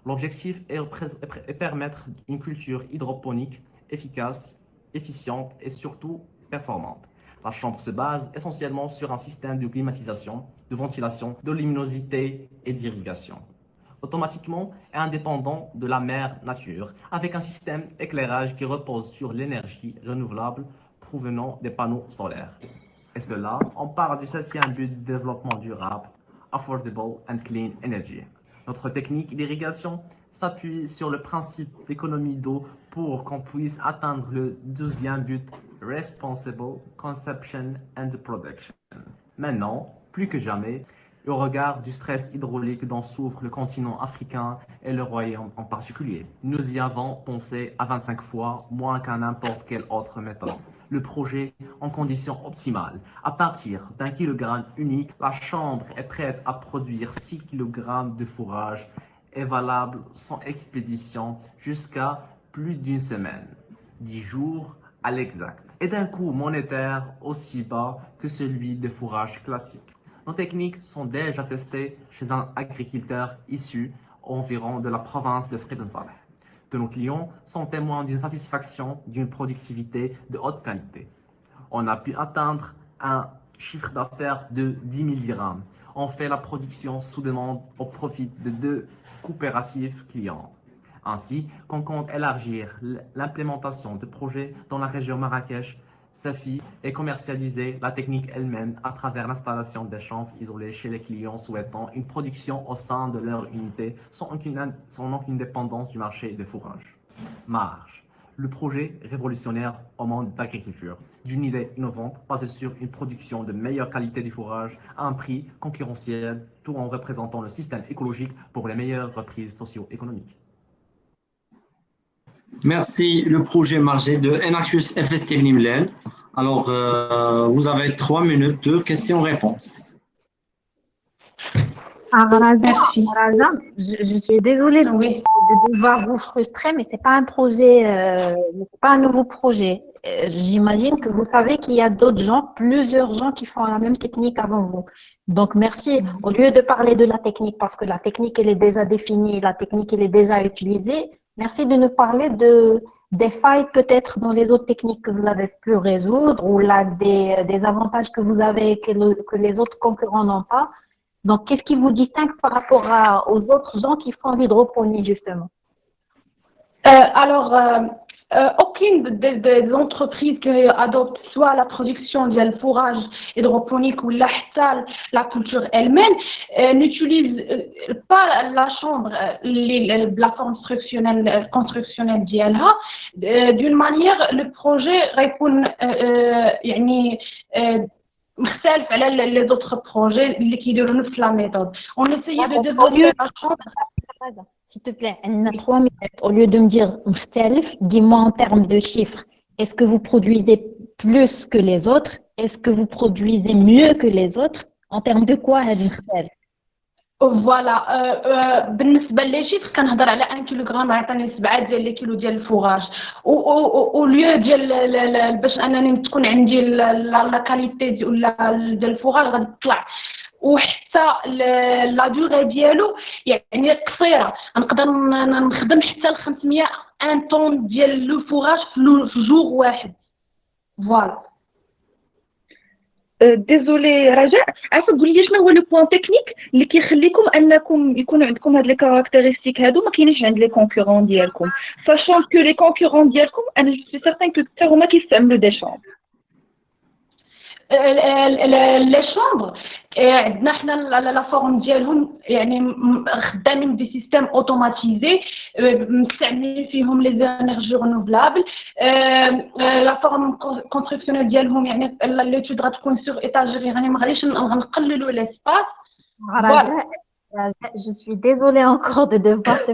S: L'objectif est permettre une culture hydroponique efficace, efficiente et surtout performante. La chambre se base essentiellement sur un système de climatisation, de ventilation, de luminosité et d'irrigation, automatiquement et indépendant de la mère nature, avec un système d'éclairage qui repose sur l'énergie renouvelable provenant des panneaux solaires. Et cela, on parle du 7e but de développement durable, Affordable and Clean Energy. Notre technique d'irrigation s'appuie sur le principe d'économie d'eau pour qu'on puisse atteindre le 12e but, Responsible Consumption and Production. Maintenant, plus que jamais, au regard du stress hydraulique dont souffre le continent africain et le Royaume en particulier, nous y avons pensé à 25 fois moins qu'à n'importe quelle autre méthode. Le projet en conditions optimales. À partir d'un kilogramme unique, la chambre est prête à produire 6 kg de fourrage et valable sans expédition jusqu'à plus d'une semaine, 10 jours à l'exact, et d'un coût monétaire aussi bas que celui de fourrage classique. Nos techniques sont déjà testées chez un agriculteur issu environ de la province de Fredensaleh. De nos clients sont témoins d'une satisfaction, d'une productivité de haute qualité. On a pu atteindre un chiffre d'affaires de 10 000 dirhams. On fait la production sous demande au profit de 2 coopératives clientes. Ainsi qu'on compte élargir l'implémentation de projets dans la région Marrakech, Safi et commercialiser la technique elle-même à travers l'installation des chambres isolées chez les clients souhaitant une production au sein de leur unité sans aucune dépendance du marché des fourrages. Marge. Le projet révolutionnaire au monde d'agriculture, d'une idée innovante basée sur une production de meilleure qualité du fourrage à un prix concurrentiel, tout en représentant le système écologique pour les meilleures reprises socio-économiques.
A: Merci. Le projet margé de Enactus FST Beni Mellach. Alors, vous avez 3 minutes de questions-réponses.
B: Raja, je suis désolée de devoir vous frustrer, mais c'est pas un projet, c'est pas un nouveau projet. J'imagine que vous savez qu'il y a d'autres gens, plusieurs gens qui font la même technique avant vous. Donc, merci. Au lieu de parler de la technique, parce que la technique, elle est déjà définie, la technique, elle est déjà utilisée, merci de nous parler des failles peut-être dans les autres techniques que vous avez pu résoudre ou là des avantages que vous avez que les autres concurrents n'ont pas. Donc, qu'est-ce qui vous distingue par rapport aux autres gens qui font l'hydroponie, justement?
P: Aucune des entreprises qui adoptent soit la production du fourrage hydroponique ou la culture elle-même n'utilise pas la chambre, la constructionnelle d'ILH. D'une manière, le projet répond مختلف على les autres projets اللي كيديروا نفس la méthode. On essayait de développer la chambre.
B: S'il te plaît, on a 3 minutes. Au lieu de me dire مختلف, dis-moi en termes de chiffres. Est-ce que vous produisez plus que les autres? Est-ce que vous produisez mieux que les autres? En termes de quoi هاد المختلف؟
T: فوالا بالنسبه لي شيف كنهضر على 1 كيلوغرام عطاني 7 ديال لي كيلو ديال الفوغاج او ليو ديال باش انني تكون عندي لا كاليتي ولا ديال الفوغاج غادي تطلع وحتى لا دوغي ديالو يعني قصيره نقدر نخدم حتى ل 500 ان طون ديال لو فوغاج في جوغ واحد فوالا.
P: ديزولي رجاء عارفه قول لي شنو هو لو بوين تكنيك اللي كيخليكم انكم يكون عندكم هاد لي كاركتيرستيك هادو ما كاينينش عند لي كونكورون ديالكم ساشون كو لي كونكورون ديالكم انا جو سي سيغتان كو حتى هما كيستعملوا دي شامبر
T: لي شامبر عندنا حنا لا فورم ديالهم يعني خدامين بي سيستيم اوتوماتيزي مستعملين فيهم لي انرجي رينوفلابل لا فورم كونستركسيونيل ديالهم يعني ليتود غتكون سور ايتاجير يعني ما غاديش نقللوا ليسباس.
B: Je suis désolée encore de devoir te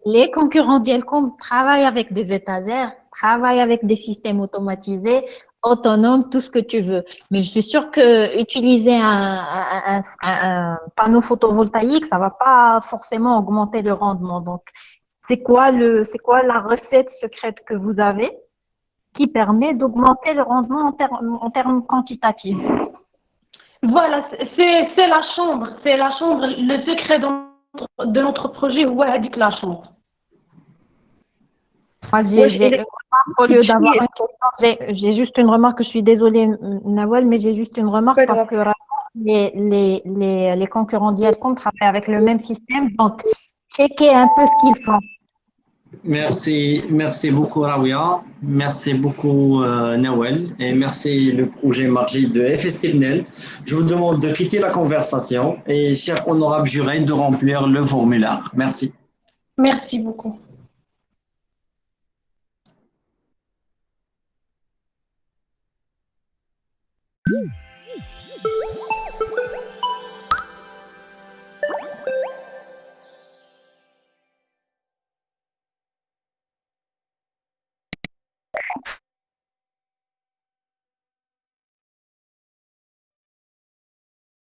B: les concurrents d'Elcom travaillent avec des étagères, travaillent avec des systèmes automatisés, autonomes, tout ce que tu veux. Mais je suis sûre que utiliser un panneau photovoltaïque, ça va pas forcément augmenter le rendement. Donc, c'est quoi la recette secrète que vous avez qui permet d'augmenter le rendement en termes quantitatifs?
T: Voilà, c'est la chambre. C'est la chambre. Le secret de notre projet, ouais, avec la chambre.
B: Moi, j'ai une remarque, au lieu d'avoir une question, j'ai juste une remarque. Je suis désolée, Nawal, mais j'ai juste une remarque parce que les concurrents d'Ielcom travaillent avec le même système. Donc, checkez un peu ce qu'ils font.
A: Merci beaucoup Rawia, merci beaucoup Nawel et merci le projet Margie de FST BNEL. Je vous demande de quitter la conversation et cher honorable juré de remplir le formulaire. Merci.
T: Merci beaucoup.
U: Woo!